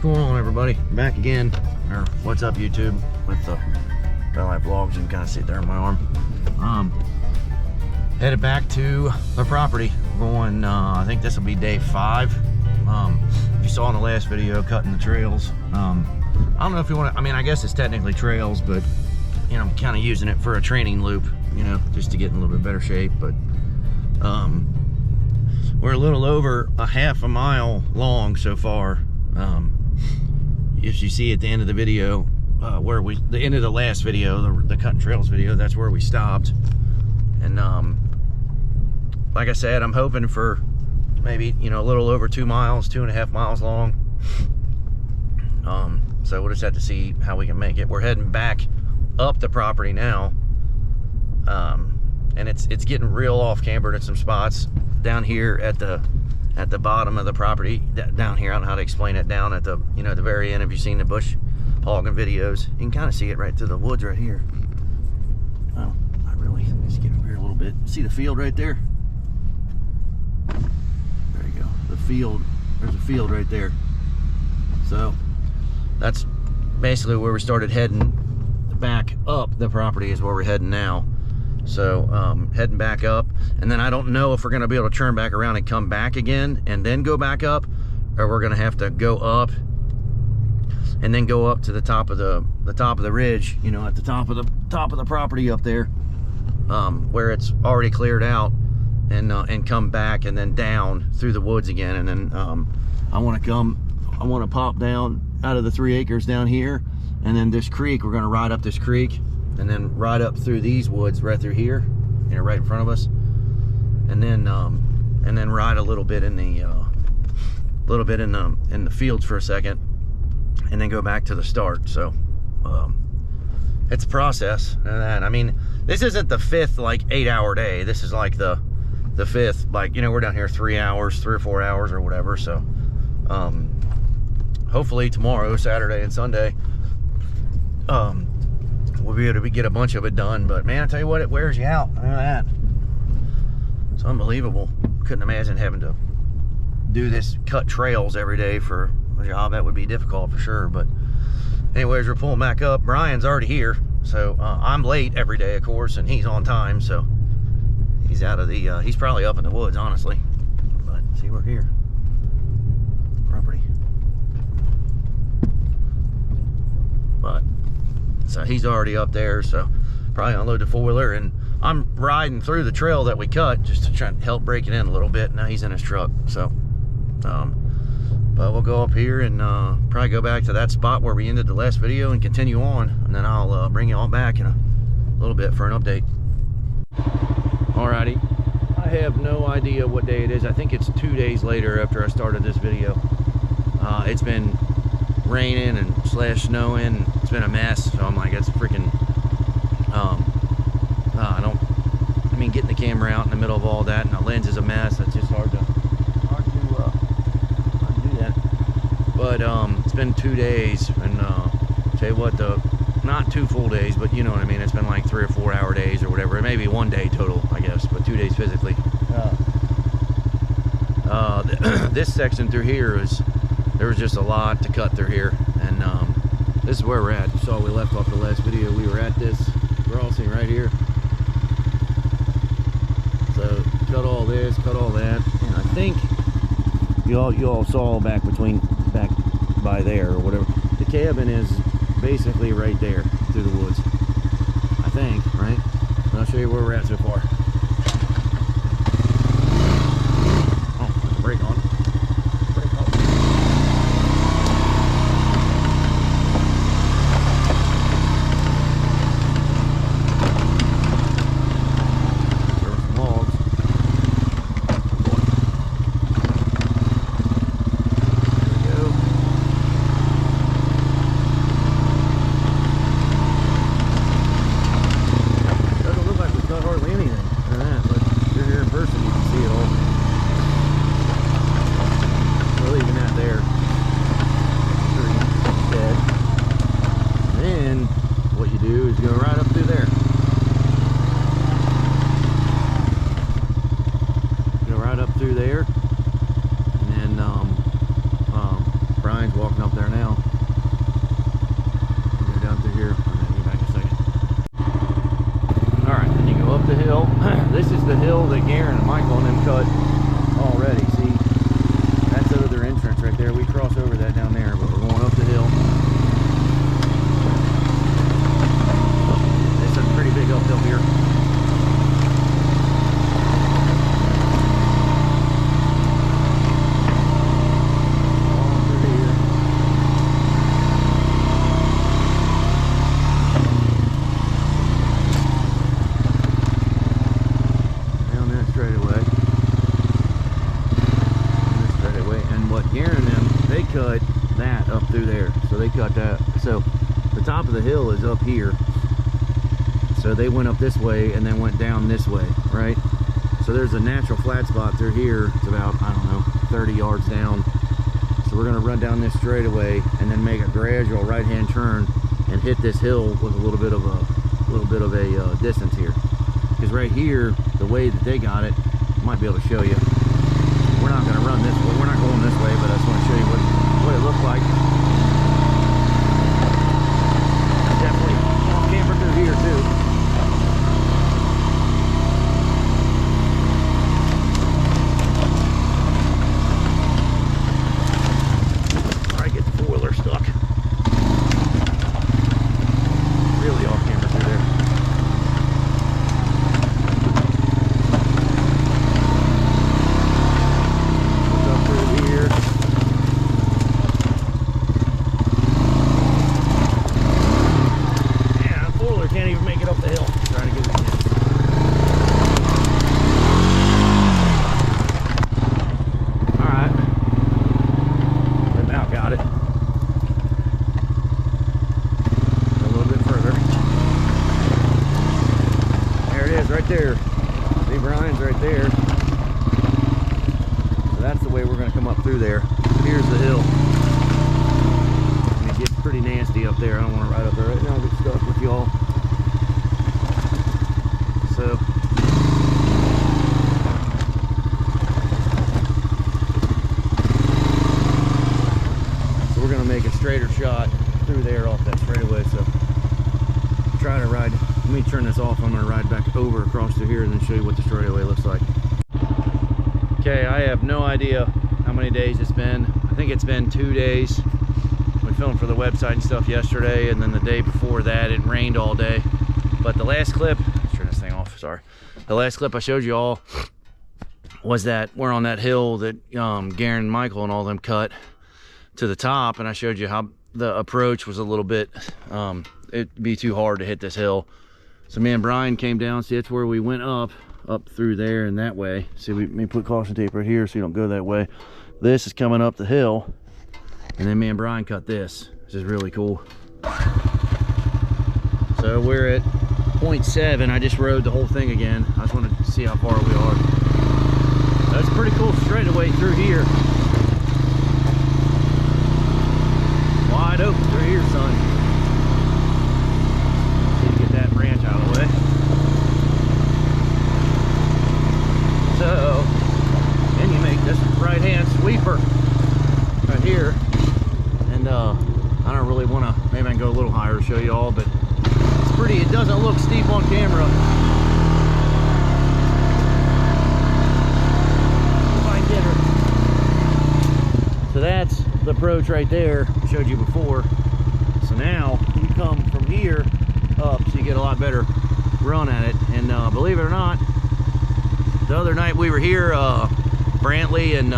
going on, everybody? Back again, or what's up, YouTube, with the BellLife vlogs. You can kind of see it there on my arm. Headed back to the property. Going, I think this will be day 5. You saw in the last video, cutting the trails. I don't know if you want to, I mean, I guess it's technically trails, but, you know, I'm kind of using it for a training loop, you know, just to get in a little bit better shape. But, we're a little over a half a mile long so far. If you see at the end of the video, the end of the last video, the cutting trails video, that's where we stopped. And like I said, I'm hoping for maybe, you know, a little over 2 miles, 2.5 miles long. So we'll just have to see how we can make it. We're heading back up the property now, and it's getting real off cambered at some spots down here at the bottom of the property. Down here, I don't know how to explain it. Down at the, you know, the very end. If you've seen the bush hogging videos, you can kind of see it right through the woods right here. Well, not really. Let's get over here a little bit. See the field right there? There you go. The field. There's a field right there. So that's basically where we started heading back up the property, is where we're heading now. So heading back up, and then I don't know if we're going to be able to turn back around and come back again and then go back up, or we're going to have to go up and then go up to the top of the ridge, you know, at the top of the property up there, where it's already cleared out, and come back and then down through the woods again. And then I want to pop down out of the 3 acres down here, and then this creek, we're going to ride up this creek and then ride up through these woods right through here, you know, right in front of us, and then ride a little bit in the in the fields for a second, and then go back to the start. So it's a process. And I mean, this isn't the 5th like 8-hour day. This is like the 5th, like, you know, we're down here 3 hours, 3 or 4 hours or whatever. So hopefully tomorrow, Saturday and Sunday, we'll be able to get a bunch of it done. But man, I tell you what, it wears you out. Look at that. It's unbelievable. Couldn't imagine having to do this, cut trails every day for a job. That would be difficult for sure. But anyways, we're pulling back up. Brian's already here, so I'm late every day, of course, and he's on time. So he's out of the he's probably up in the woods, honestly. But see, we're here. Property. But so he's already up there, so probably unload the 4-wheeler, and I'm riding through the trail that we cut just to try and help break it in a little bit. Now he's in his truck, so but we'll go up here and probably go back to that spot where we ended the last video and continue on, and then I'll bring you all back in a little bit for an update. Alrighty, I have no idea what day it is. I think it's 2 days later after I started this video. It's been raining and snowing. It's been a mess, so I'm like, it's freaking I mean, getting the camera out in the middle of all that, and the lens is a mess. It's just hard to do that. But it's been 2 days, and tell you what, not 2 full days, but you know what I mean. It's been like 3 or 4 hour days or whatever. Maybe 1 day total, I guess, but 2 days physically. This section through here there was just a lot to cut through here, and this is where we're at. You saw we left off the last video. We were at this crossing right here. So cut all this, cut all that, and I think you all saw back by there or whatever. The cabin is basically right there through the woods, I think, right? And I'll show you where we're at so far. Oh, brake on. Brake on. There were some logs. There we go. Doesn't look like we cut hardly anything. This is the hill that Garen and Michael and them cut already. See, that's the other entrance right there. We cross over that down there, but we're going up the hill. It's a pretty big uphill here. Cut that up through there, so they cut that. So the top of the hill is up here, so they went up this way and then went down this way, right? So there's a natural flat spot through here. It's about, I don't know, 30 yards down. So we're gonna run down this straightaway and then make a gradual right-hand turn and hit this hill with a little bit of a distance here. Because right here, the way that they got it, I might be able to show you. We're not gonna run this way. We're not going this way, but I just want to show you what it looked like. Definitely off camber through here too. Try to get the four-wheeler stuck. Really off camber through there. Look up through here. Can't even make it up the hill. Trying to get it in. Alright. About got it. A little bit further. There it is, right there. See, Brian's right there. So that's the way we're going to come up through there. Here's the hill. And it gets pretty nasty up there. I don't want to ride up there right now. I'll get stuck with y'all. So we're gonna make a straighter shot through there off that straightaway. So try to ride. Let me turn this off. I'm gonna ride back over across to here and then show you what the straightaway looks like. Okay, I have no idea how many days it's been. I think it's been 2 days. We filmed for the website and stuff yesterday, and then the day before that it rained all day. But the last clip, turn this thing off, sorry. The last clip I showed you all was that we're on that hill that Garen and Michael and all them cut to the top, and I showed you how the approach was a little bit, it'd be too hard to hit this hill. So me and Brian came down, see that's where we went up through there and that way. See, let me put caution tape right here so you don't go that way. This is coming up the hill, and then me and Brian cut this, which is really cool. So we're at 0.7. I just rode the whole thing again. I just wanted to see how far we are. So it's pretty cool straightaway through here. Wide open through here, son. See to get that branch out of the way. So then you make this right-hand sweeper right here. And I don't really want to, maybe I can go a little higher to show you all, but pretty. It doesn't look steep on camera. If I get her. So that's the approach right there I showed you before. So now you come from here up, so you get a lot better run at it. And believe it or not, the other night we were here, Brantley and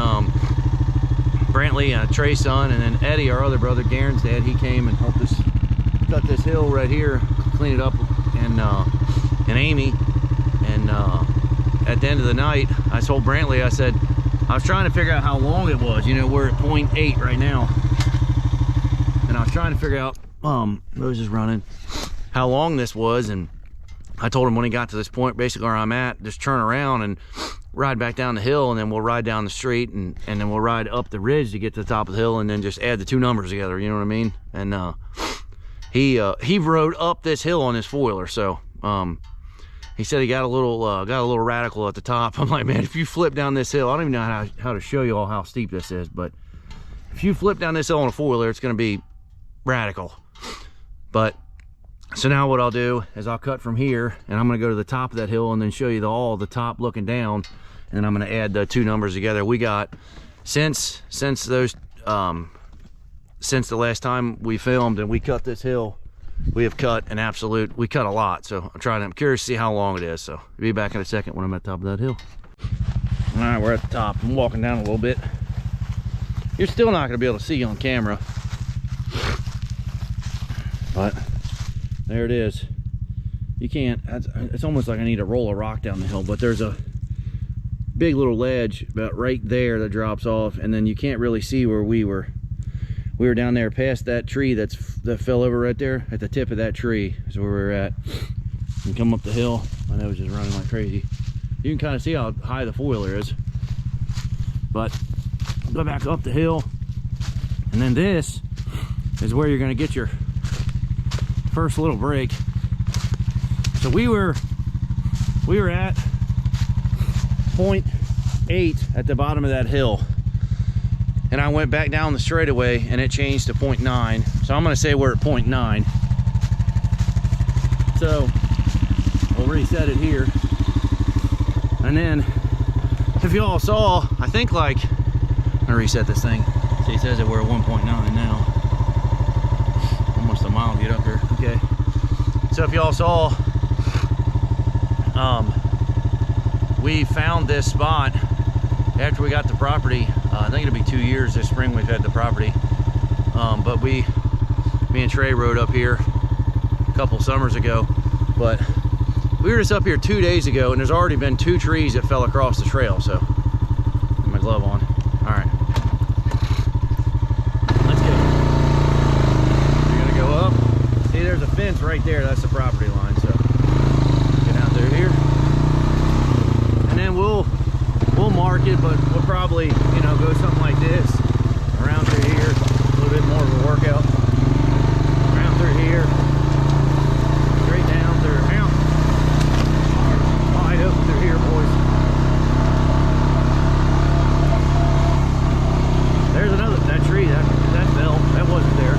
Trey's son, and then Eddie, our other brother, Garen's dad, he came and helped us cut this hill right here, clean it up, and Amy. And at the end of the night, I told Brantley, I said, I was trying to figure out how long it was. You know, we're at 0.8 right now, and I was trying to figure out, Rose is running, how long this was. And I told him when he got to this point, basically where I'm at, just turn around and ride back down the hill, and then we'll ride down the street, and then we'll ride up the ridge to get to the top of the hill, and then just add the two numbers together, you know what I mean? And he rode up this hill on his four-wheeler. So he said he got a little radical at the top. I'm like, man, if you flip down this hill, I don't even know how to show you all how steep this is, but if you flip down this hill on a four-wheeler, it's going to be radical. But So now what I'll do is I'll cut from here, and I'm gonna go to the top of that hill and then show you all the top looking down, and then I'm gonna add the two numbers together. We got, since the last time we filmed and we cut this hill, we have cut we cut a lot. So I'm curious to see how long it is. So I'll be back in a second when I'm at the top of that hill. All right, we're at the top. I'm walking down a little bit. You're still not gonna be able to see on camera, but there it is. You can't, it's almost like I need to roll a rock down the hill, but there's a big little ledge about right there that drops off, and then you can't really see where we were. We were down there past that tree that fell over right there. At the tip of that tree is where we were at. And come up the hill. My nose is running like crazy. You can kind of see how high the foiler is. But go back up the hill, and then this is where you're gonna get your first little break. So we were at 0.8 at the bottom of that hill, and I went back down the straightaway and it changed to 0.9. So I'm gonna say we're at 0.9. So we'll reset it here, and then if you all saw, I think, like, I'm gonna reset this thing. See, it says that we're at 1.9 now. Almost a mile to get up here. Okay. So if y'all saw, we found this spot after we got the property. I think it'll be 2 years this spring we've had the property. But me and Trey rode up here a couple summers ago. But we were just up here 2 days ago, and there's already been 2 trees that fell across the trail. So, get my glove on. All right. Let's go. You're gonna go up. See, there's a fence right there. That's the property line. So, get out through here. And then we'll mark it, but we'll probably, you know, go something like this around through here. A little bit more of a workout. Around through here. Straight down through. Out. Wide open through here, boys. There's another, that tree, that fell. That wasn't there.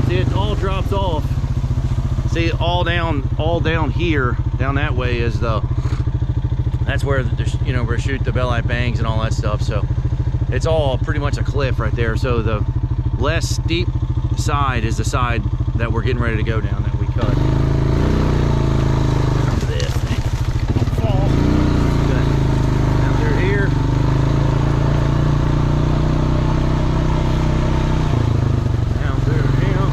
See, it all drops off. See, all down here, down that way is that's where you know, we shoot the BellLife bangs and all that stuff. So it's all pretty much a cliff right there. So the less steep side is the side that we're getting ready to go down, that we cut. This thing don't fall. Good. Down through here. Down through here.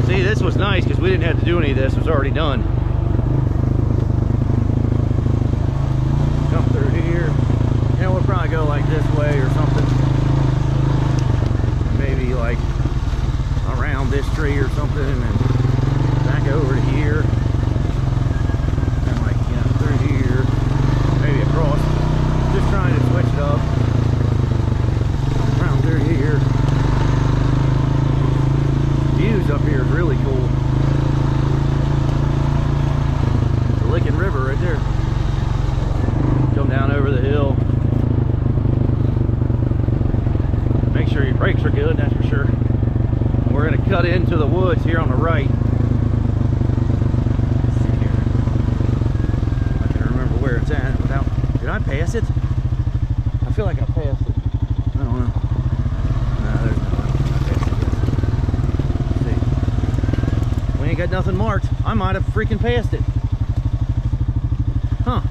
See, this was nice because we didn't have to do any of this. It was already done. Probably go like this way or something, maybe like around this tree or something, and then back over to here, and like, you know, through here, maybe across. Just trying to switch it up. Around through here. Views up here is really cool. The Licking River right there. Come down over the hill. Make sure your brakes are good, that's for sure. And we're going to cut into the woods here on the right. Let's see here. I can remember where it's at without. Did I pass it? I feel like I passed it. I don't know. No, there's no way. I passed it yet. Let's see. We ain't got nothing marked. I might have freaking passed it. Huh.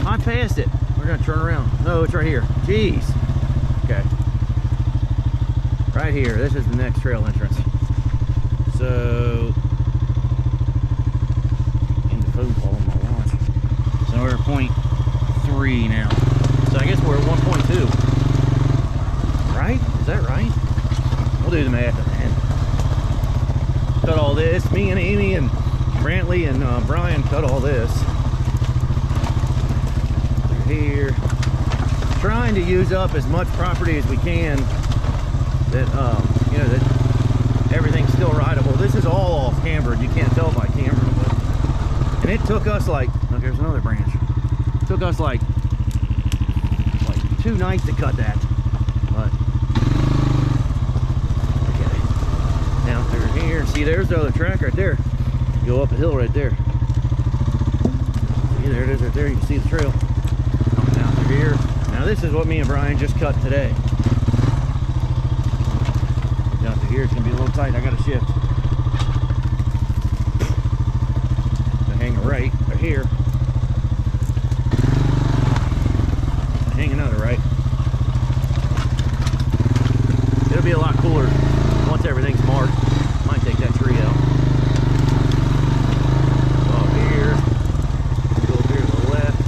I passed it. We're going to turn around. No, it's right here. Jeez. Okay, right here, this is the next trail entrance. So, in the food ball on my watch. So we're at 0.3 now. So I guess we're at 1.2. Right? Is that right? We'll do the math at the end. Cut all this. Me and Amy and Brantley and Brian cut all this. Through here. Trying to use up as much property as we can that you know, that everything's still rideable. This is all off cambered. You can't tell by camera, but, and it took us like, look, there's another branch. It took us like 2 nights to cut that, but See, there's the other track right there. Go up a hill right there. See, there it is right there. You can see the trail coming down through here. Now this is what me and Brian just cut today. Down through here, it's gonna be a little tight. I gotta shift. I hang a right here. Hang another right. It'll be a lot cooler once everything's marked. Might take that tree out. Go up here. Go up here to the left.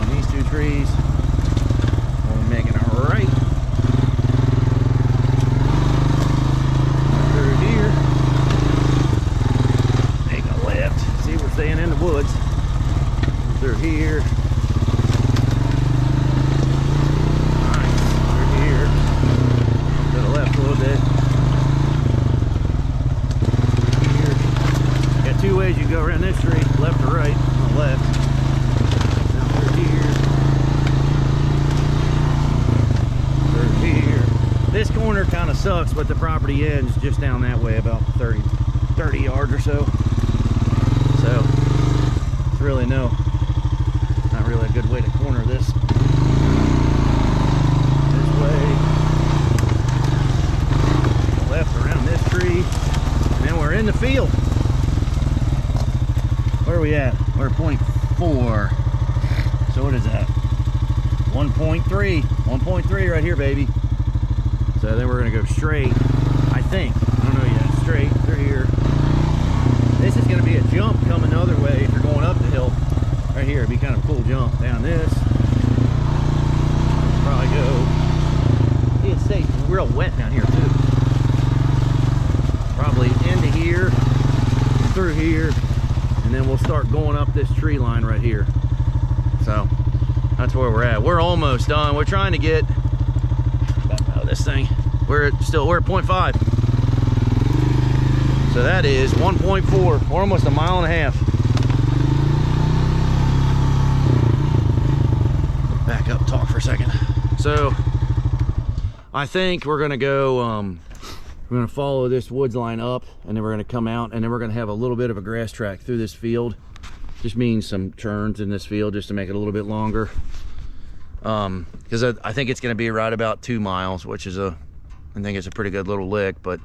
On these two trees. We're making a right. Through here. Make a left. See, we're staying in the woods. Through here. You can go around this tree, left or right. On the left. Down through here. Through here. This corner kind of sucks, but the property ends just down that way, about 30 yards or so. So it's really not really a good way to corner this way. Left around this tree, and then we're in the field. Where are we at? We're at 0.4. So what is that? 1.3. 1.3 right here, baby. So then we're gonna go straight, I think. I don't know yet. Straight through here. This is gonna be a jump coming the other way if you're going up the hill. Right here, it'd be kind of a cool jump down this. Probably go. See, it stays real wet down here too. Probably into here, through here. And then we'll start going up this tree line right here. So that's where we're at. We're almost done. We're trying to get back out of this thing. We're at 0.5. So that is 1.4. We're almost a mile and a half. Back up, talk for a second. So I think we're gonna go we're gonna follow this woods line up, and then we're gonna come out, and then we're gonna have a little bit of a grass track through this field. Just means some turns in this field just to make it a little bit longer. Because I think it's gonna be right about 2 miles, which is I think it's a pretty good little lick, but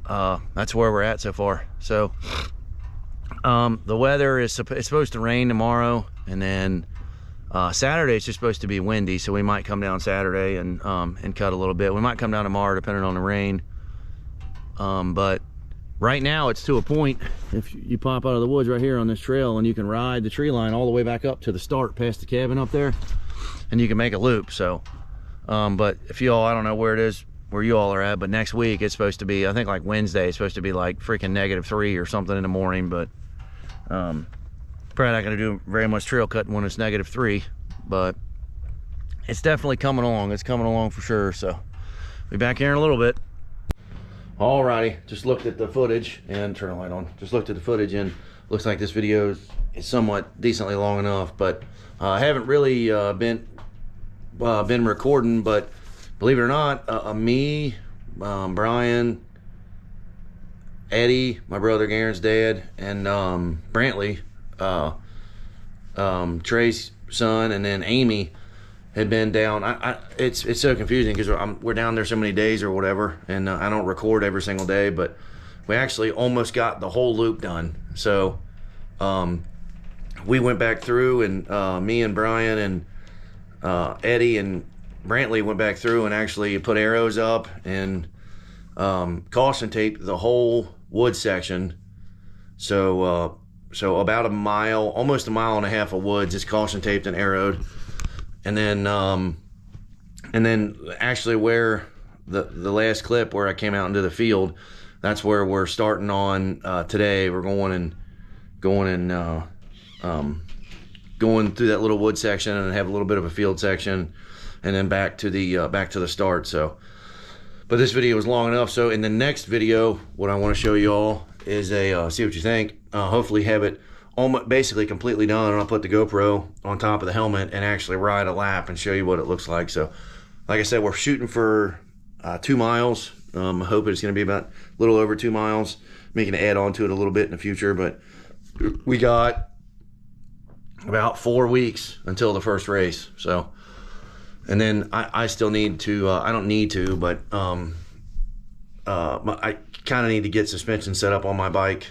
that's where we're at so far. So the weather is it's supposed to rain tomorrow, and then Saturday it's just supposed to be windy, so we might come down Saturday and cut a little bit. We might come down tomorrow depending on the rain. But right now it's to a point, if you pop out of the woods right here on this trail, and you can ride the tree line all the way back up to the start past the cabin up there, and you can make a loop. So but if you all, I don't know where it is where you all are at, but next week it's supposed to be, I think like Wednesday, it's supposed to be like freaking -3 or something in the morning. But probably not going to do very much trail cutting when it's -3, but it's definitely coming along. It's coming along for sure. So be back here in a little bit. Alrighty, just looked at the footage, and turn the light on. Just looked at the footage, and looks like this video is somewhat decently long enough, but I haven't really been recording. But believe it or not, me, Brian, Eddie, my brother Garen's dad, and Brantley, Trey's son, and then Amy had been down. It's so confusing because we're down there so many days or whatever, and I don't record every single day, but we actually almost got the whole loop done. So we went back through, and me and Brian and Eddie and Brantley went back through and actually put arrows up and caution taped the whole wood section. So about a mile, almost a mile and a half of woods is caution taped and arrowed. And then actually where the last clip where I came out into the field, that's where we're starting on today. We're going through that little wood section and have a little bit of a field section, and then back to the start. So, but this video is long enough. So in the next video, what I want to show you all is see what you think. Hopefully have it almost basically completely done, and I'll put the GoPro on top of the helmet and actually ride a lap and show you what it looks like. So like I said, we're shooting for 2 miles, I'm hoping it's going to be about a little over 2 miles. Making an add on to it a little bit in the future, but we got about 4 weeks until the first race. So, and then I still need to, I don't need to, but I kind of need to get suspension set up on my bike,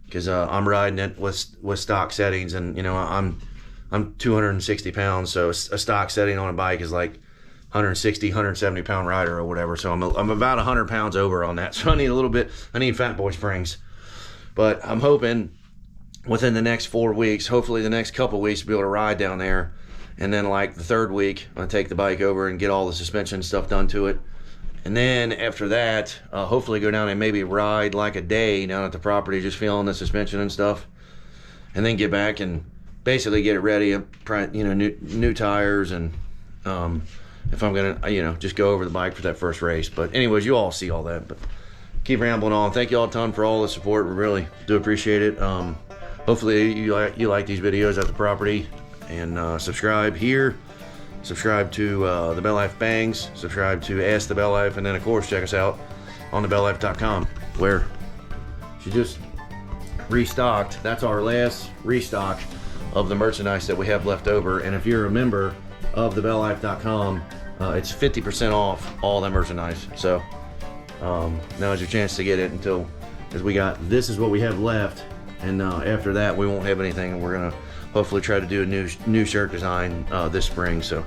because I'm riding it with stock settings, and you know, I'm 260 pounds, so a stock setting on a bike is like 160, 170 pound rider or whatever. So I'm about 100 pounds over on that. So I need a little bit, I need fat boy springs. But I'm hoping within the next 4 weeks, hopefully the next couple weeks, to be able to ride down there. And then like the third week, I'm gonna take the bike over and get all the suspension stuff done to it. And then after that, hopefully go down and maybe ride like a day down at the property, just feeling the suspension and stuff. And then get back and basically get it ready, you know, new tires, and if I'm gonna, you know, just go over the bike for that first race. But anyways, you all see all that, but keep rambling on. Thank you all a ton for all the support. We really do appreciate it. Hopefully you like these videos at the property, and subscribe here, subscribe to the BellLife Bangs, subscribe to Ask the BellLife, and then of course check us out on TheBellLife.com, where she just restocked. That's our last restock of the merchandise that we have left over. And if you're a member of TheBellLife.com, it's 50% off all that merchandise. So now is your chance to get it, until, because we got, this is what we have left, and after that we won't have anything, and we're gonna hopefully try to do a new shirt design this spring. So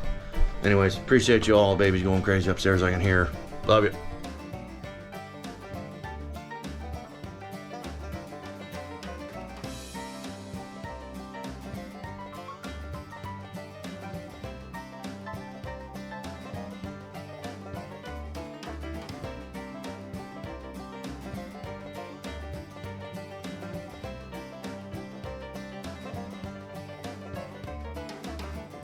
anyways, appreciate you all. Baby's going crazy upstairs, I can hear. Love you.